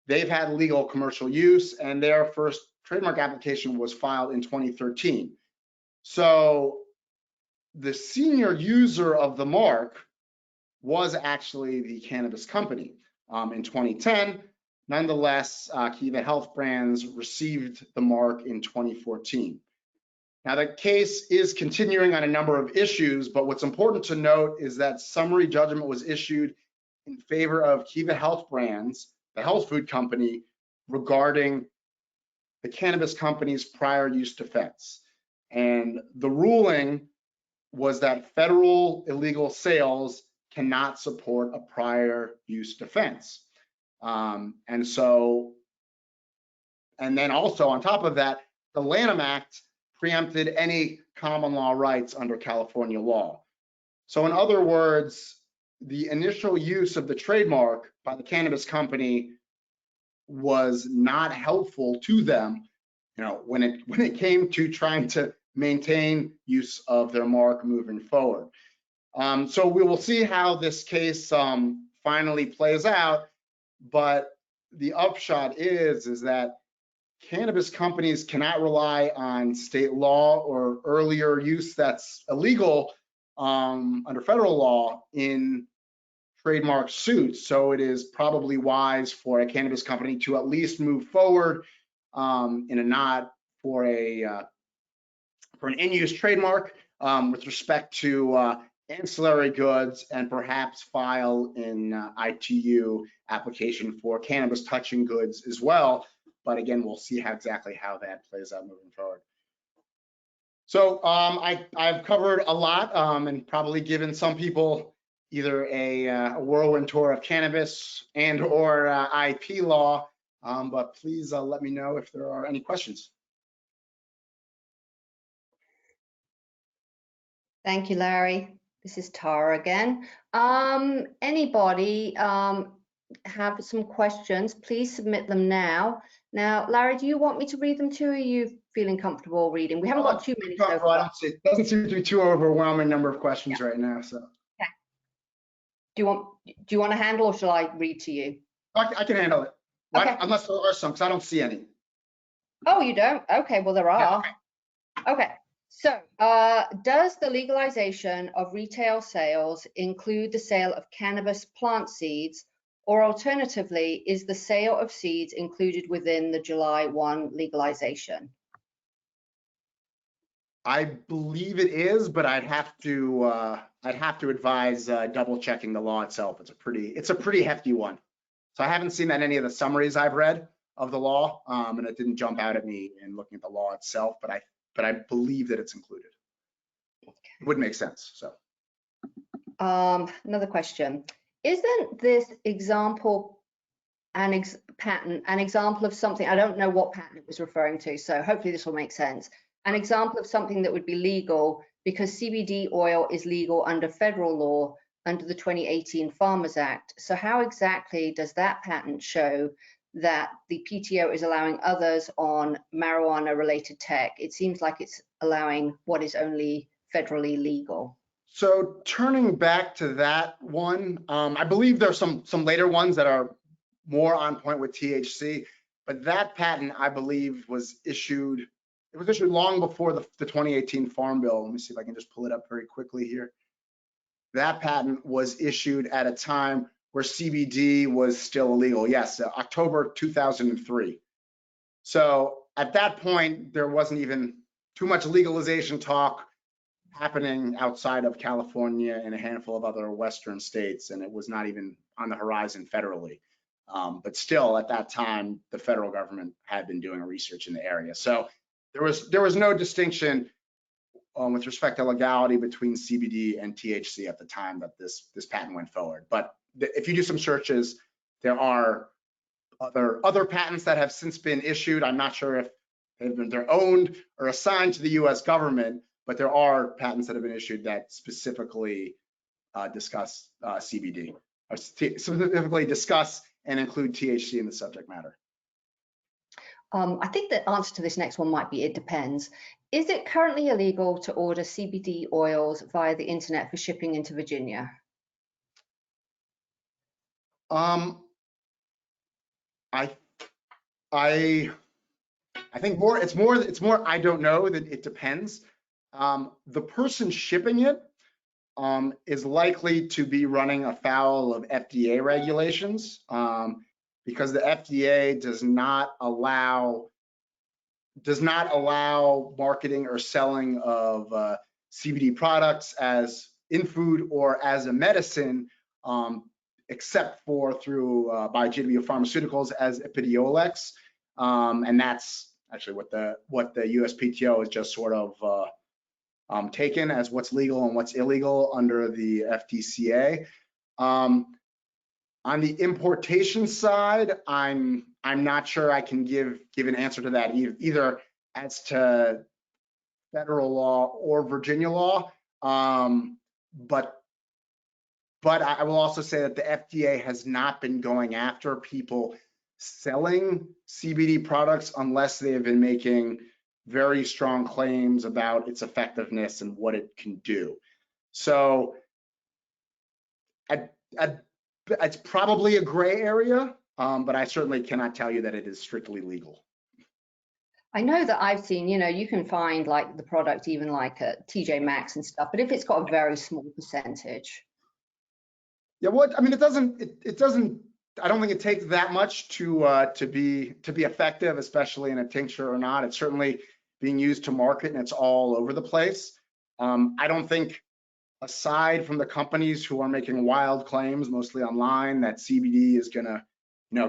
They've had legal commercial use, and their first trademark application was filed in 2013. So the senior user of the mark was actually the cannabis company in 2010. Nonetheless, Kiva Health Brands received the mark in 2014. Now, the case is continuing on a number of issues, but what's important to note is that summary judgment was issued in favor of Kiva Health Brands, the health food company, regarding the cannabis company's prior use defense. And the ruling was that federal illegal sales cannot support a prior use defense. And then also on top of that, the Lanham Act preempted any common law rights under California law. So in other words, the initial use of the trademark by the cannabis company was not helpful to them, when it came to trying to maintain use of their mark moving forward. So we will see how this case finally plays out, but the upshot is that cannabis companies cannot rely on state law or earlier use that's illegal under federal law in trademark suits. So it is probably wise for a cannabis company to at least move forward in a nod for an in-use trademark with respect to ancillary goods, and perhaps file an ITU application for cannabis touching goods as well. But again, we'll see exactly how that plays out moving forward. So I've covered a lot and probably given some people either a whirlwind tour of cannabis and or IP law, but please let me know if there are any questions. Thank you, Larry. This is Tara again. Anybody have some questions, please submit them now. Now, Larry, do you want me to read them to you? Are you feeling comfortable reading? We haven't got too many so far. It doesn't seem to be too overwhelming number of questions right now. So. Okay. Do you want to handle, or shall I read to you? I can handle it. Okay. Unless there are some, because I don't see any. Oh, you don't? Okay, well, there are. Yeah. Okay. So, does the legalization of retail sales include the sale of cannabis plant seeds, or alternatively, is the sale of seeds included within the July 1 legalization? I believe it is, but I'd have to advise double checking the law itself. It's a pretty hefty one. So I haven't seen that in any of the summaries I've read of the law, and it didn't jump out at me in looking at the law itself. But I believe that it's included. It would make sense. So. Another question. Isn't this example patent an example of something? I don't know what patent it was referring to, so hopefully this will make sense. An example of something that would be legal because CBD oil is legal under federal law under the 2018 Farmers Act. So how exactly does that patent show that the PTO is allowing others on marijuana-related tech? It seems like it's allowing what is only federally legal. So turning back to that one, I believe there's some later ones that are more on point with THC, but that patent, I believe, was issued. It was issued long before the 2018 Farm Bill. Let me see if I can just pull it up very quickly here. That patent was issued at a time where CBD was still illegal. Yes, October 2003. So at that point, there wasn't even too much legalization talk happening outside of California and a handful of other Western states, and it was not even on the horizon federally. But still, at that time, the federal government had been doing research in the area. So there was no distinction with respect to legality between CBD and THC at the time that this patent went forward. But if you do some searches, there are other patents that have since been issued. I'm not sure if they're owned or assigned to the U.S. government, but there are patents that have been issued that specifically discuss CBD, or specifically discuss and include THC in the subject matter. I think the answer to this next one might be it depends. Is it currently illegal to order CBD oils via the internet for shipping into Virginia? I think it's more I don't know than it depends. The person shipping it is likely to be running afoul of FDA regulations because the FDA does not allow marketing or selling of CBD products as in food or as a medicine, except for through by JW Pharmaceuticals as Epidiolex, and that's actually what the USPTO has just sort of taken as what's legal and what's illegal under the FDCA. On the importation side, I'm not sure I can give an answer to that either as to federal law or Virginia law. But I will also say that the FDA has not been going after people selling CBD products unless they have been making very strong claims about its effectiveness and what it can do. So it's probably a gray area, but I certainly cannot tell you that it is strictly legal. I know that I've seen, you can find like the product even like at TJ Maxx and stuff, but if it's got a very small percentage. Yeah, it doesn't, I don't think it takes that much to be effective, especially in a tincture or not. It's certainly being used to market and it's all over the place. I don't think, aside from the companies who are making wild claims, mostly online, that CBD is gonna,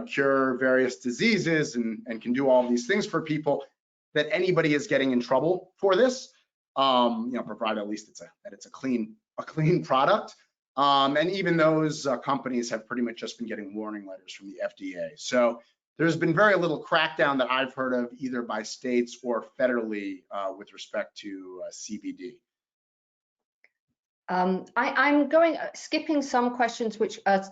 cure various diseases and can do all these things for people, that anybody is getting in trouble for this. Provided at least it's a clean product. And even those companies have pretty much just been getting warning letters from the FDA. So there's been very little crackdown that I've heard of either by states or federally with respect to CBD. I'm skipping some questions which are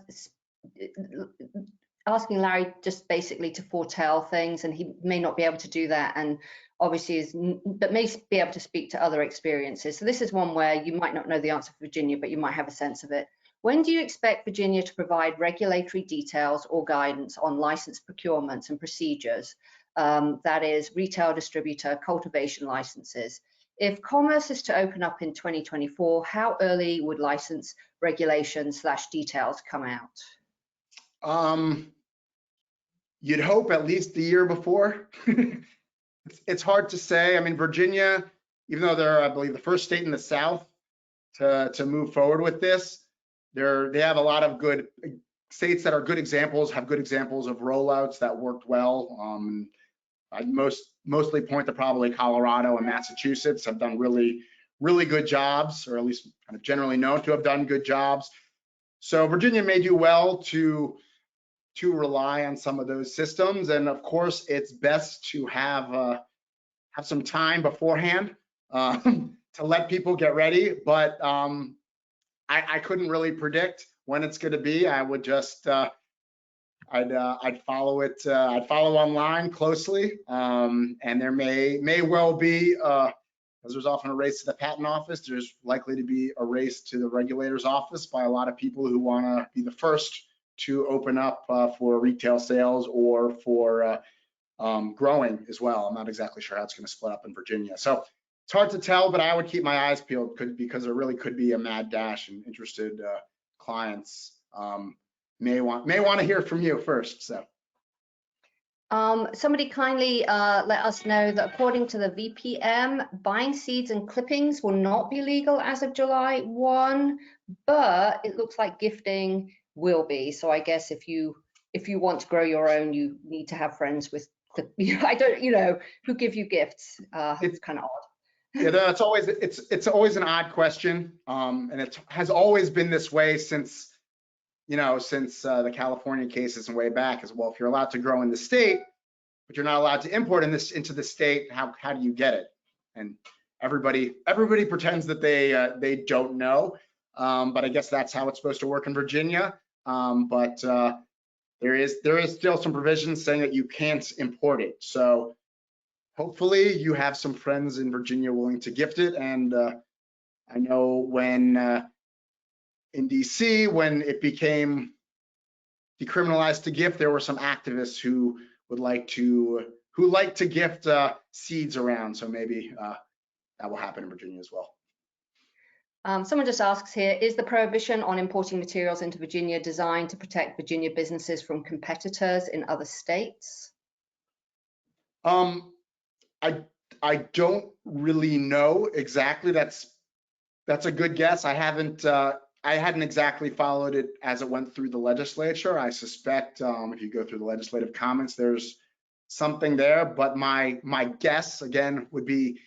asking Larry just basically to foretell things, and he may not be able to do that, and obviously but may be able to speak to other experiences. So this is one where you might not know the answer for Virginia, but you might have a sense of it. When do you expect Virginia to provide regulatory details or guidance on license procurements and procedures? That is retail, distributor, cultivation licenses. If commerce is to open up in 2024, how early would license regulations / details come out? You'd hope at least the year before. It's hard to say. I mean, Virginia, even though they're, I believe, the first state in the South to move forward with this, they have a lot of good states that are good examples, have good examples of rollouts that worked well. I'd mostly point to probably Colorado and Massachusetts have done really, really good jobs, or at least kind of generally known to have done good jobs. So Virginia may do well to rely on some of those systems, and of course, it's best to have some time beforehand to let people get ready. But I couldn't really predict when it's going to be. I would just I'd follow it. I'd follow online closely, and there may well be, as there's often a race to the patent office, there's likely to be a race to the regulator's office by a lot of people who want to be the first to open up for retail sales or for growing as well. I'm not exactly sure how it's going to split up in Virginia, so it's hard to tell. But I would keep my eyes peeled because there really could be a mad dash, and interested clients may want to hear from you first. So somebody kindly let us know that according to the VPM, buying seeds and clippings will not be legal as of July 1, but it looks like gifting will be. So I guess if you want to grow your own, you need to have friends with I don't, who give you gifts. It's kind of odd. Yeah, it's always an odd question, and it has always been this way since the California cases and way back as well. If you're allowed to grow in the state, but you're not allowed to import into the state, how do you get it? And everybody pretends that they don't know, but I guess that's how it's supposed to work in Virginia. But there is still some provisions saying that you can't import it. So hopefully you have some friends in Virginia willing to gift it. And I know when in DC, when it became decriminalized to gift, there were some activists who would like to gift seeds around. So maybe that will happen in Virginia as well. Someone just asks here, is the prohibition on importing materials into Virginia designed to protect Virginia businesses from competitors in other states? I don't really know exactly. That's a good guess. I hadn't exactly followed it as it went through the legislature. I suspect if you go through the legislative comments, there's something there. But my guess again would be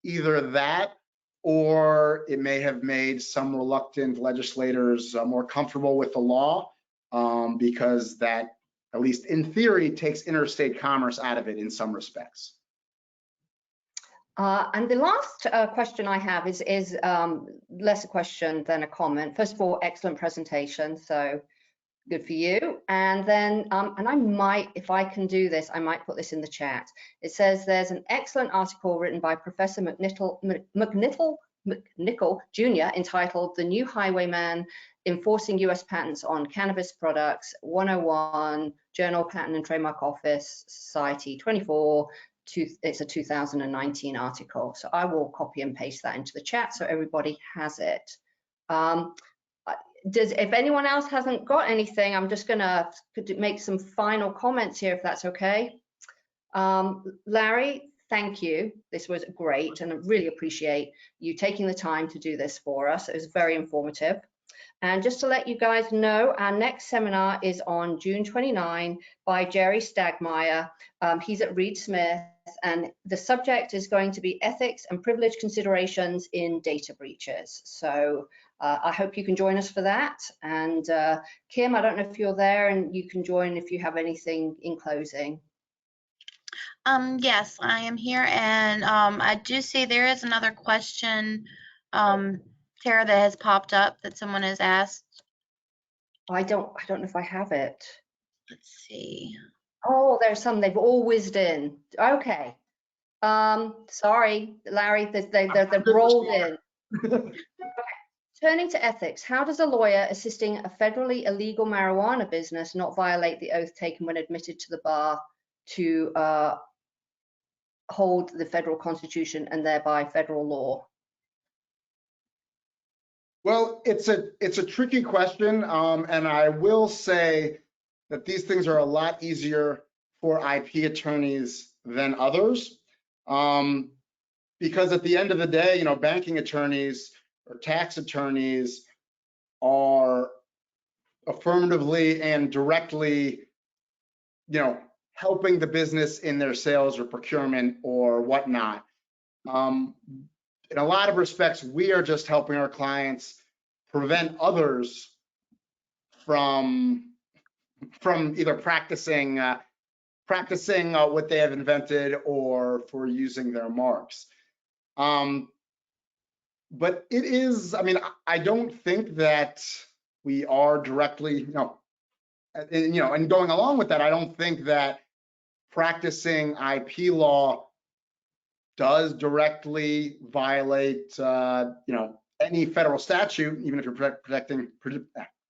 either that, or it may have made some reluctant legislators more comfortable with the law because that, at least in theory, takes interstate commerce out of it in some respects. And the last question I have is less a question than a comment. First of all, excellent presentation, so good for you. And then, and I might, if I can do this, I might put this in the chat. It says there's an excellent article written by Professor McNichol Jr. entitled "The New Highwayman Enforcing U.S. Patents on Cannabis Products 101, Journal Patent and Trademark Office, Society 24. It's a 2019 article, so I will copy and paste that into the chat so everybody has it. If anyone else hasn't got anything, I'm just gonna make some final comments here, if that's okay. Larry, thank you. This was great, and I really appreciate you taking the time to do this for us. It was very informative. And just to let you guys know, our next seminar is on June 29 by Jerry Stagmeyer. He's at Reed Smith, and the subject is going to be ethics and privilege considerations in data breaches. So I hope you can join us for that. And Kim, I don't know if you're there, and you can join if you have anything in closing. Yes, I am here, and I do see there is another question, Tara, that has popped up that someone has asked. I don't know if I have it. Let's see. Oh, there's some, they've all whizzed in. Okay. Sorry, Larry, they've rolled in. Okay. Turning to ethics, how does a lawyer assisting a federally illegal marijuana business not violate the oath taken when admitted to the bar to hold the federal constitution and thereby federal law? Well, it's a tricky question, and I will say that these things are a lot easier for IP attorneys than others, because at the end of the day, you know, banking attorneys or tax attorneys are affirmatively and directly, you know, helping the business in their sales or procurement or whatnot. In a lot of respects, we are just helping our clients prevent others from either practicing what they have invented or for using their marks. But it is, I mean, I don't think that we are directly, and going along with that, I don't think that practicing IP law does directly violate, any federal statute, even if you're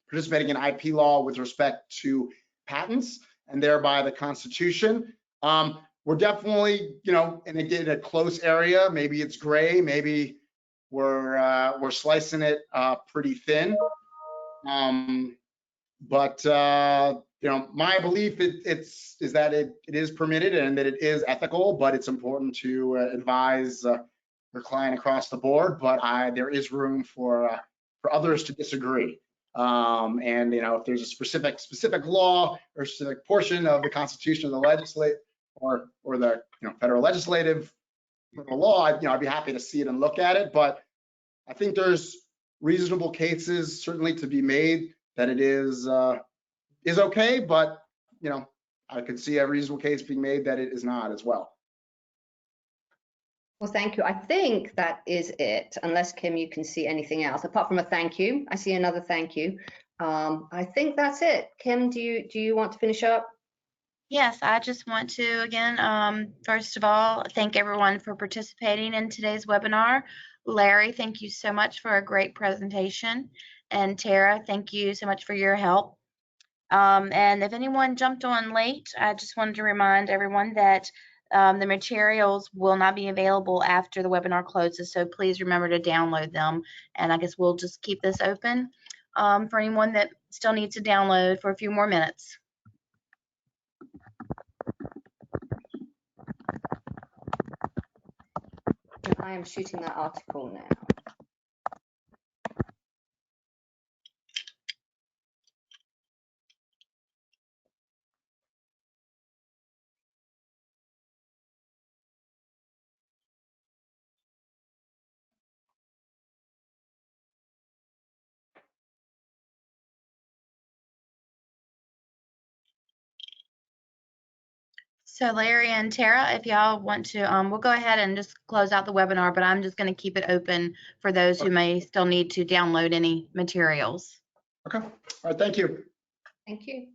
participating in IP law with respect to patents and thereby the Constitution. We're definitely, in a close area. Maybe it's gray. Maybe we're slicing it pretty thin. But my belief is that it is permitted and that it is ethical, but it's important to advise your client across the board. But there is room for others to disagree. And if there's a specific law or specific portion of the Constitution of the legislate or the federal legislative law, I'd be happy to see it and look at it. But I think there's reasonable cases certainly to be made that it is okay, but I could see a reasonable case being made that it is not as well. Well, thank you. I think that is it, unless Kim, you can see anything else apart from a thank you. I see another thank you. I think that's it. Kim, do you want to finish up? Yes, I just want to, again, first of all, thank everyone for participating in today's webinar. Larry, thank you so much for a great presentation. And Tara, thank you so much for your help. And if anyone jumped on late, I just wanted to remind everyone that the materials will not be available after the webinar closes, so please remember to download them. And I guess we'll just keep this open for anyone that still needs to download for a few more minutes. I am shooting that article now. So Larry and Tara, if y'all want to, we'll go ahead and just close out the webinar, but I'm just going to keep it open for those who may still need to download any materials. Okay. All right. Thank you. Thank you.